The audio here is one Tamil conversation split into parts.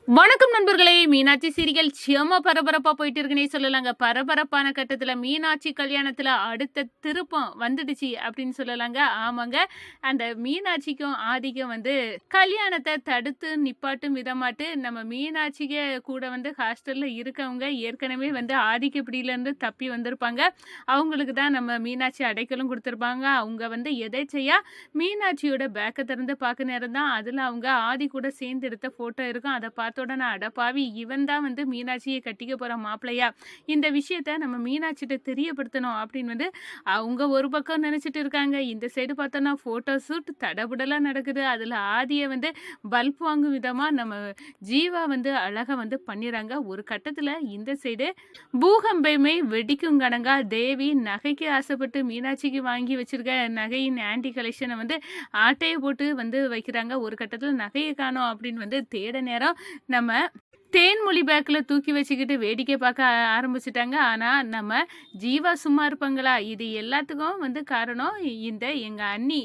வணக்கம் நண்பர்களே. மீனாட்சி சீரியல் செம பரபரப்பா போயிட்டு இருக்குன்னே சொல்லலாங்க. பரபரப்பான கட்டத்துல மீனாட்சி கல்யாணத்துல அடுத்த திருப்பம் வந்துடுச்சு அப்படின்னு சொல்லலாங்க. ஆமாங்க, அந்த மீனாட்சிக்கும் ஆதிக்கும் கல்யாணத்தை தடுத்து நிப்பாட்டும் விதமாட்டு நம்ம மீனாட்சிக்கு கூட ஹாஸ்டல்ல இருக்கவங்க ஏற்கனவே ஆதிக்க பிடியிலேருந்து தப்பி வந்திருப்பாங்க. அவங்களுக்கு தான் நம்ம மீனாட்சி அடைக்கலும் கொடுத்துருப்பாங்க. அவங்க எதேச்சையா மீனாட்சியோட பேக்கை திறந்து பார்க்க நேரம் தான் அதில் அவங்க ஆதி கூட சேர்ந்து எடுத்த ஃபோட்டோ இருக்கும். அதை பார்த்தோட நான் அடப்பாவி, இவன் தான் மீனாட்சியை கட்டிக்க போகிற மாப்பிள்ளையா, இந்த விஷயத்த நம்ம மீனாட்சிகிட்ட தெரியப்படுத்தணும் அப்படின்னு அவங்க ஒரு பக்கம் நினச்சிட்டு இருக்காங்க. இந்த சைடு பார்த்தோன்னா ஃபோட்டோ ஷூட் தடபுடலாக நடக்குது. அதில் ஆதியை பல்ப் வாங்கும் விதமாக நம்ம ஜீவா அழகாக பண்ணிடுறாங்க. ஒரு கட்டத்தில் இந்த சைடு பூகம்பமே வெடிக்கும் கணங்கா தேவி நகைக்கு ஆசைப்பட்டு மீனாட்சிக்கு வாங்கி வச்சிருக்க நகையின் ஆன்டி கலெக்ஷனை ஆட்டையை போட்டு வைக்கிறாங்க. ஒரு கட்டத்தில் நகையை காணோம் அப்படின்னு தேட நேரம் நம்ம தேன்மொழி பேக்கில் தூக்கி வச்சுக்கிட்டு வேடிக்கை பார்க்க ஆரம்பிச்சிட்டாங்க. ஆனால் நம்ம ஜீவா சும்மா இருப்பாங்களா? இது எல்லாத்துக்கும் காரணம் இந்த எங்கள்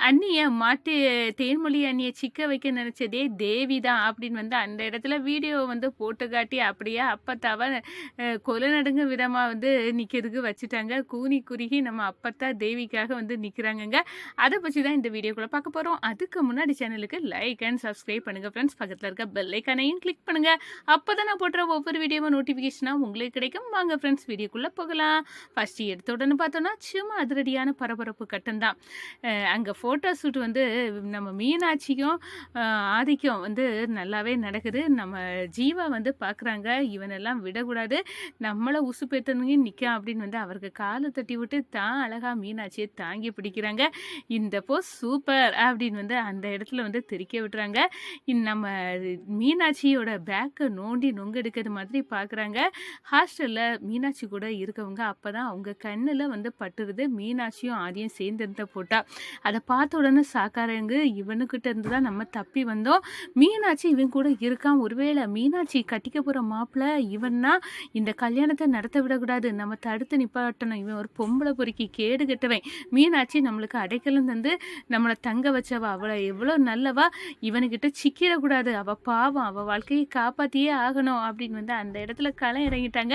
அண்ணியை மாட்டு தேன்மொழி அண்ணியை சிக்க வைக்க நினச்சதே தேவி தான் அப்படின்னு அந்த இடத்துல வீடியோ போட்டு காட்டி அப்படியே அப்பத்தாவை கொலை நடுங்க விதமாக நிற்கிறதுக்கு வச்சுட்டாங்க. கூனி குறுகி நம்ம அப்பத்தா தேவிக்காக நிற்கிறாங்கங்க. அதை பற்றி தான் இந்த வீடியோக்குள்ளே பார்க்க போகிறோம். அதுக்கு முன்னாடி சேனலுக்கு லைக் அண்ட் சப்ஸ்கிரைப் பண்ணுங்கள் ஃப்ரெண்ட்ஸ். பக்கத்தில் இருக்க பெல் ஐக்கானையும் கிளிக் பண்ணுங்கள். அப்போ தான் நான் போடுற ஒவ்வொரு வீடியோவும் நோட்டிஃபிகேஷனாக உங்களுக்கு கிடைக்கும். வாங்க ஃப்ரெண்ட்ஸ், வீடியோக்குள்ளே போகலாம். ஃபஸ்ட்டு எடுத்த உடனே பார்த்தோன்னா சும்மா அதிரடியான பரபரப்பு கட்டம் தான். அங்கே ஃபோட்டோ ஷூட் நம்ம மீனாட்சிக்கும் ஆதிக்கும் நல்லாவே நடக்குது. நம்ம ஜீவா பார்க்குறாங்க, இவனெல்லாம் விடக்கூடாது, நம்மளை உசுப்பேத்தனுங்க நிற்கான் அப்படின்னு அவருக்கு காலை தட்டி விட்டு தான் அழகாக மீனாட்சியை தாங்கி பிடிக்கிறாங்க. இந்த போஸ் சூப்பர் அப்படின்னு அந்த இடத்துல தெரிக்க விட்டுறாங்க. நம்ம மீனாட்சியோட பேக்கை நோண்டி நொங்கெடுக்கிறது மாதிரி பார்க்குறாங்க. ஹாஸ்டலில் மீனாட்சி கூட இருக்கவங்க அப்போ தான் அவங்க கண்ணில் பட்டுருது மீனாட்சியும் ஆதியும் சேர்ந்து போட்டா. அதை பார்த்த உடனே சாக்காரங்க, இவனுக்கிட்ட இருந்து தான் நம்ம தப்பி வந்தோம், மீனாட்சி இவன் கூட இருக்கான், ஒருவேளை மீனாட்சி கட்டிக்க போகிற மாப்பிள்ளை இவன்னா, இந்த கல்யாணத்தை நடத்த விடக்கூடாது, நம்ம தடுத்து நிப்பாட்டணும், இவன் ஒரு பொம்பளை பொறுக்கி கேடு கட்டுவேன், மீனாட்சி நம்மளுக்கு அடைக்கலம் தந்து நம்மளை தங்க வச்சவா, அவளை எவ்வளோ நல்லவா, இவனுக்கிட்ட சிக்கிடக்கூடாது, அவள் பாவம், அவள் வாழ்க்கையை காப்பாற்றியே ஆகணும் அப்படின்னு அந்த இடத்துல களை இறங்கிட்டாங்க.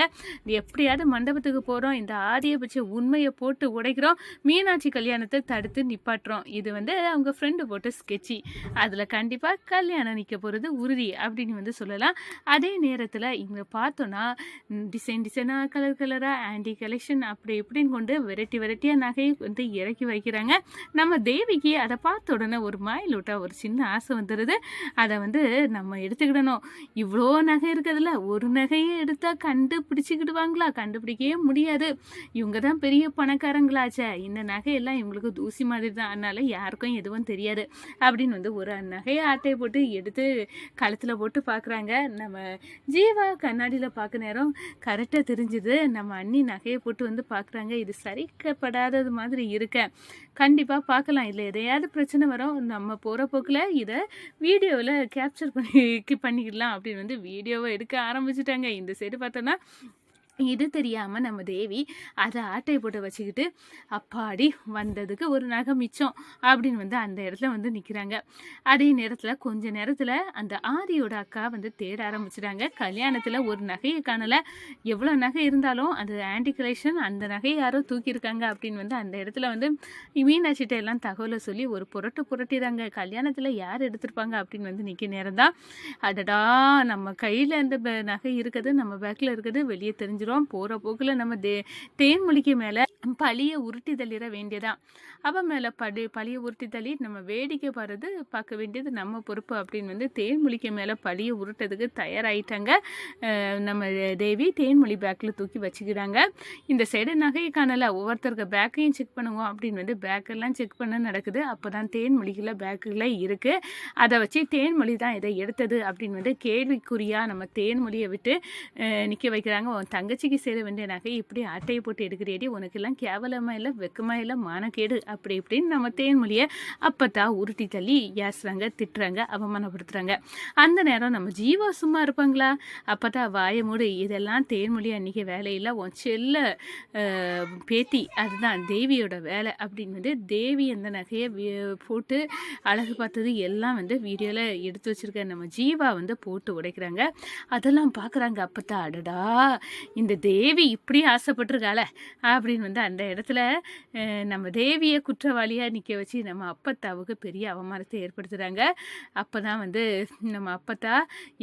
எப்படியாவது மண்டபத்துக்கு போகிறோம், இந்த ஆதியை பற்றி உண்மையை போட்டு உடைக்கிறோம், மீனாட்சி கல்யாணத்தை தடுத்து நிப்பாட்டுறோம். இது அவங்க ஃப்ரெண்டு போட்ட ஸ்கெட்சி, அதில் கண்டிப்பாக கல்யாணம் நிற்க போகிறது உறுதி அப்படின்னு சொல்லலாம். அதே நேரத்தில் இங்கே பார்த்தோன்னா டிசைனாக கலர் கலராக ஆன்டி கலெக்ஷன் அப்படி இப்படின்னு கொண்டு வெரைட்டியாக நகை இறக்கி வைக்கிறாங்க. நம்ம தேவிக்கு அதை பார்த்த உடனே ஒரு மாயிலோட்டா ஒரு சின்ன ஆசை வந்துடுது. அதை நம்ம எடுத்துக்கிடணும். இவ்வளோ நகை இருக்கிறதுல ஒரு நகையை எடுத்தால் கண்டுபிடிச்சிக்கிடுவாங்களா? கண்டுபிடிக்கவே முடியாது. இவங்க தான் பெரிய பணக்காரங்களாச்சே, இந்த நகையெல்லாம் இவங்களுக்கு தூசி மாதிரி தான், அதனால் யாருக்கும் எதுவும் தெரியாது அப்படின்னு ஒரு நகையை ஆட்டையை போட்டு எடுத்து கழுத்தில் போட்டு பார்க்குறாங்க. நம்ம ஜீவா கண்ணாடியில் பார்க்க நேரம் கரெக்டாக தெரிஞ்சுது. நம்ம அண்ணி நகையை போட்டு பார்க்குறாங்க. இது சரிக்கப்படாதது மாதிரி இருக்க, கண்டிப்பாக பார்க்கலாம், இல்லை எதையாவது பிரச்சனை வரும், நம்ம போகிற போக்கில் இதை வீடியோவில் கேப்சர் பண்ணிக்கலாம் அப்படின்னு வீடியோவை எடுக்க ஆரம்பிச்சிட்டாங்க. இந்த சைடு பார்த்தோன்னா இது தெரியாமல் நம்ம தேவி அதை ஆட்டையை போட்டு வச்சுக்கிட்டு அப்பாடி வந்ததுக்கு ஒரு நகை மிச்சம் அப்படின்னு அந்த இடத்துல நிற்கிறாங்க. அதே நேரத்தில் கொஞ்ச நேரத்தில் அந்த ஆதியோட அக்கா தேட ஆரம்பிச்சிட்டாங்க. கல்யாணத்தில் ஒரு நகையை காணலை, எவ்வளோ நகை இருந்தாலும் அது ஆன்டி கலெக்ஷன், அந்த நகையை யாரோ தூக்கியிருக்காங்க அப்படின்னு அந்த இடத்துல மீனாட்சிட்ட எல்லாம் தகவலை சொல்லி ஒரு புரட்டிறாங்க. கல்யாணத்தில் யார் எடுத்திருப்பாங்க அப்படின்னு நிற்க நேரம் தான் அடடா, நம்ம கையில் அந்த நகை இருக்குது, நம்ம பேக்கில் இருக்குது வெளியே தெரிஞ்சிடும். போகிற போக்கில் நம்ம தேன்மொழிக்கு மேலே பழியை உருட்டி தள்ளிட வேண்டியதான். அவன் மேலே பழியை உருட்டி தள்ளி நம்ம வேடிக்கை பார்க்க வேண்டியது நம்ம பொறுப்பு அப்படின்னு தேன்மொழிக்கு மேலே பழியை உருட்டதுக்கு தயாராகிட்டாங்க. நம்ம தேவி தேன்மொழி பேக்கில் தூக்கி வச்சுக்கிறாங்க. இந்த சைடு நகையை காணலை, ஒவ்வொருத்தருக்கு பேக்கையும் செக் பண்ணுவோம் அப்படின்னு பேக்கெல்லாம் செக் பண்ண நடக்குது. அப்போ தான் தேன்மொழிகளில் பேக்கில் இருக்குது. அதை வச்சு தேன்மொழி தான் இதை எடுத்தது அப்படின்னு கேள்விக்குறியாக நம்ம தேன்மொழியை விட்டு நிற்க வைக்கிறாங்க. உன் தங்க தங்கச்சிக்கு சேர வேண்டிய நகை இப்படி ஆட்டையை போட்டு எடுக்கிறேடி, உனக்கெல்லாம் கேவலமாக இல்லை, வெக்கமா இல்லை, மானக்கேடு அப்படி இப்படின்னு நம்ம தேன்மொழியை அப்பத்தா உருட்டி தள்ளி ஏசுறாங்க, திட்டுறாங்க, அவமானப்படுத்துகிறாங்க. அந்த நேரம் நம்ம ஜீவா சும்மா இருப்பாங்களா? அப்பத்தா வாயை மூடு, இதெல்லாம் தேன்மொழி அன்றைக்கி வேலையில் உன் செல்ல பேத்தி அதுதான் தேவியோட வேலை அப்படின்னு வந்து தேவி அந்த நகையை போட்டு அழகு பார்த்தது எல்லாம் வந்து வீடியோவில் எடுத்து வச்சுருக்க நம்ம ஜீவா வந்து போட்டு உடைக்கிறாங்க. அதெல்லாம் பார்க்குறாங்க. அப்பத்தா அடடா இந்த தேவி இப்படி ஆசைப்பட்டிருக்காள அப்படின்னு வந்து அந்த இடத்துல நம்ம தேவியை குற்றவாளியாக நிற்க வச்சு நம்ம அப்பத்தாவுக்கு பெரிய அவமானத்தை ஏற்படுத்துகிறாங்க. அப்போ தான் வந்து நம்ம அப்பத்தா,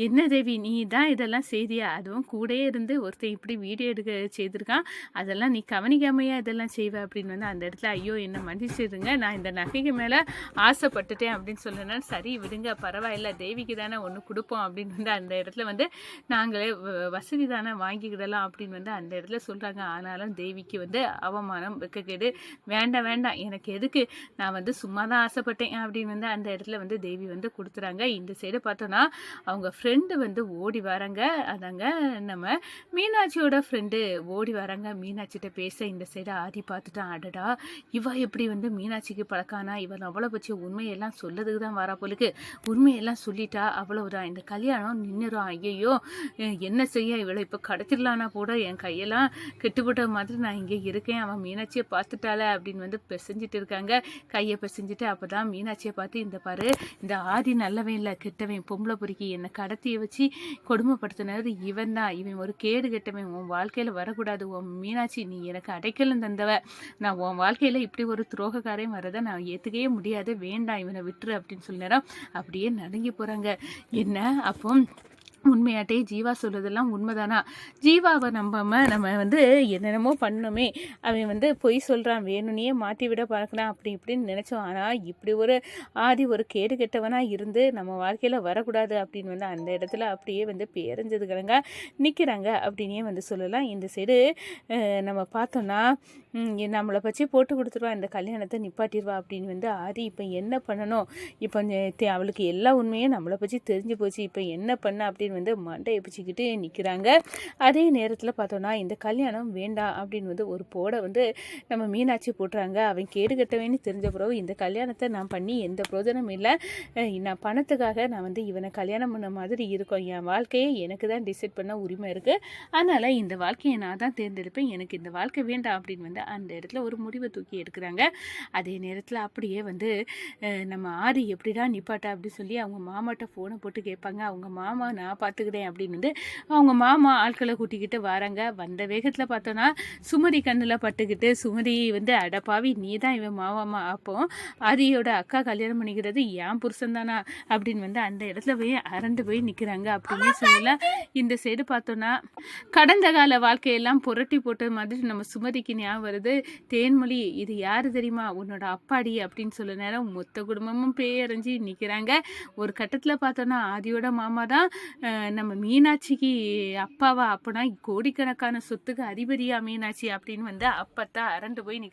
என்ன தேவி நீ தான் இதெல்லாம் செய்தியா, அதுவும் கூட இருந்து ஒருத்தன் இப்படி வீடியோ எடுக்க செய்திருக்கான், அதெல்லாம் நீ கவனிக்காமையா இதெல்லாம் செய்வ அப்படின்னு வந்து அந்த இடத்துல ஐயோ என்ன மன்னிச்சிடுங்க, நான் இந்த நகைக்கு மேலே ஆசைப்பட்டுட்டேன் அப்படின்னு சொல்லணும். சரி விடுங்க பரவாயில்ல, தேவிக்கு தானே ஒன்று கொடுப்போம் அப்படின்னு வந்து அந்த இடத்துல வந்து நாங்களே வசதி தானே வாங்கிக்கிடலாம் அப்படின்னு வந்து அந்த இடத்துல சொல்கிறாங்க. ஆனாலும் தேவிக்கு வந்து அவமானம் வெக்கக்கேடு, வேண்டாம் வேண்டாம் எனக்கு எதுக்கு, நான் வந்து சும்மா தான் ஆசைப்பட்டேன் அப்படின்னு வந்து அந்த இடத்துல வந்து தேவி வந்து கொடுத்துறாங்க. இந்த சைடு பார்த்தோன்னா அவங்க ஃப்ரெண்டு வந்து ஓடி வராங்க. அதாங்க நம்ம மீனாட்சியோட ஃப்ரெண்டு ஓடி வராங்க மீனாட்சிகிட்ட பேச. இந்த சைடு ஆதி பார்த்துட்டான், அடடா இவ எப்படி வந்து மீனாட்சிக்கு பழக்கானா, இவன் அவ்வளோ பற்றி உண்மையெல்லாம் சொல்லதுக்கு தான் வரா போலுக்கு, உண்மையெல்லாம் சொல்லிட்டா அவ்வளவுதான், இந்த கல்யாணம் நின்றுடும், ஐயையோ என்ன செய்ய, இவளை இப்போ கடத்திடலான்னா கூட என் கையெல்லாம் கெட்டுப்பட்ட மாதிரி நான் இங்கே இருக்கேன், அவன் மீனாட்சியை பார்த்துட்டால அப்படின்னு வந்து பிசைஞ்சிட்டு இருக்காங்க. கையை பிசைஞ்சிட்டு அப்போ தான் மீனாட்சியை பார்த்து, இந்த பாரு இந்த ஆதி நல்லவன் இல்லை கெட்டவன், பொம்பளை பொறுக்கி என்னை கடத்தியை வச்சு கொடுமைப்படுத்தினது இவன் தான், இவன் ஒரு கேடு கெட்டவன், உன் வாழ்க்கையில் வரக்கூடாது, உன் மீனாட்சி நீ எனக்கு அடைக்கலம் தந்தவ, நான் உன் வாழ்க்கையில் இப்படி ஒரு துரோகக்காரையும் வரதை நான் ஏற்றுக்கவே முடியாது, வேண்டாம் இவனை விட்டுரு அப்படின்னு சொல்ல நேரம் அப்படியே நடுங்கி போகிறாங்க. என்ன அப்போ உண்மையாட்டே ஜீவா சொல்கிறதெல்லாம் உண்மைதானா? ஜீவாவை நம்பாமல் நம்ம வந்து என்னென்னமோ பண்ணணுமே, அவன் வந்து பொய் சொல்கிறான், வேணும்னே மாட்டி விட பார்க்கலாம் அப்படி இப்படின்னு நினச்சோம். ஆனால் இப்படி ஒரு ஆதி ஒரு கேடு கெட்டவனாக இருந்து நம்ம வாழ்க்கையில் வரக்கூடாது அப்படின்னு வந்து அந்த இடத்துல அப்படியே வந்து பேரஞ்சதுக்கிறங்க நிற்கிறாங்க அப்படின்னே வந்து சொல்லலாம். இந்த சைடு நம்ம பார்த்தோன்னா நம்மளை பற்றி போட்டு கொடுத்துருவா, இந்த கல்யாணத்தை நிப்பாட்டிடுவா அப்படின்னு வந்து ஆதி இப்போ என்ன பண்ணணும், இப்போ அவளுக்கு எல்லா உண்மையும் நம்மளை பற்றி தெரிஞ்சு போச்சு, இப்போ என்ன பண்ண அப்படின்னு வந்து மண்டையை பிடிச்சிக்கிட்டு நிற்கிறாங்க. அதே நேரத்தில் பார்த்தோன்னா இந்த கல்யாணம் வேண்டாம் அப்படின்னு வந்து ஒரு போட வந்து நம்ம மீனாட்சி போட்டுறாங்க. அவன் கேடு கட்டவேன்னு தெரிஞ்ச பிறகு இந்த கல்யாணத்தை நான் பண்ணி எந்த பிரோஜனமும் இல்லை, நான் பணத்துக்காக நான் வந்து இவனை கல்யாணம் பண்ண மாதிரி இருக்கும், என் வாழ்க்கையை எனக்கு தான் டிசைட் பண்ண உரிமை இருக்குது, அதனால் இந்த வாழ்க்கையை நான் தான் தேர்ந்தெடுப்பேன், எனக்கு இந்த வாழ்க்கை வேண்டாம் அப்படின்னு வந்து அந்த இடத்துல ஒரு முடிவை தூக்கி எடுக்கிறாங்க. அதே நேரத்தில் அப்படியே வந்து நம்ம ஆதி எப்படிடா நிப்பாட்டா அப்படின்னு சொல்லி அவங்க மாமாட்ட ஃபோனை போட்டு கேட்பாங்க. அவங்க மாமா நான் பார்த்துக்கிட்டேன் அப்படின்னு வந்து அவங்க மாமா ஆட்களை கூட்டிக்கிட்டு வராங்க. வந்த வேகத்தில் பார்த்தோன்னா சுமதி கண்ணில் பட்டுக்கிட்டு சுமதி வந்து அடப்பாவி நீ தான் இவன் மாவாமா, அப்போ ஆதியோட அக்கா கல்யாணம் பண்ணிக்கிறது என் புருஷன் தானா அப்படின்னு வந்து அந்த இடத்துல போய் அரண்டு போய் நிற்கிறாங்க அப்படின்னு சொல்லலாம். இந்த சைடு பார்த்தோன்னா கடந்த கால வாழ்க்கையெல்லாம் புரட்டி போட்ட மாதிரி நம்ம சுமதிக்கு ஞாபகம் வருது. தேன்மொழி இது யார் தெரியுமா, உன்னோட அப்பாடி அப்படின்னு சொல்ல நேரம் மொத்த குடும்பமும் பேயறிஞ்சு நிற்கிறாங்க. ஒரு கட்டத்தில் பார்த்தோன்னா ஆதியோட மாமா தான் நம்ம மீனாட்சிக்கு அப்பாவா, அப்போனா கோடிக்கணக்கான சொத்துக்கு அதிபதியா மீனாட்சி அப்படின்னு வந்து அப்பத்தான் அரண்டு போய்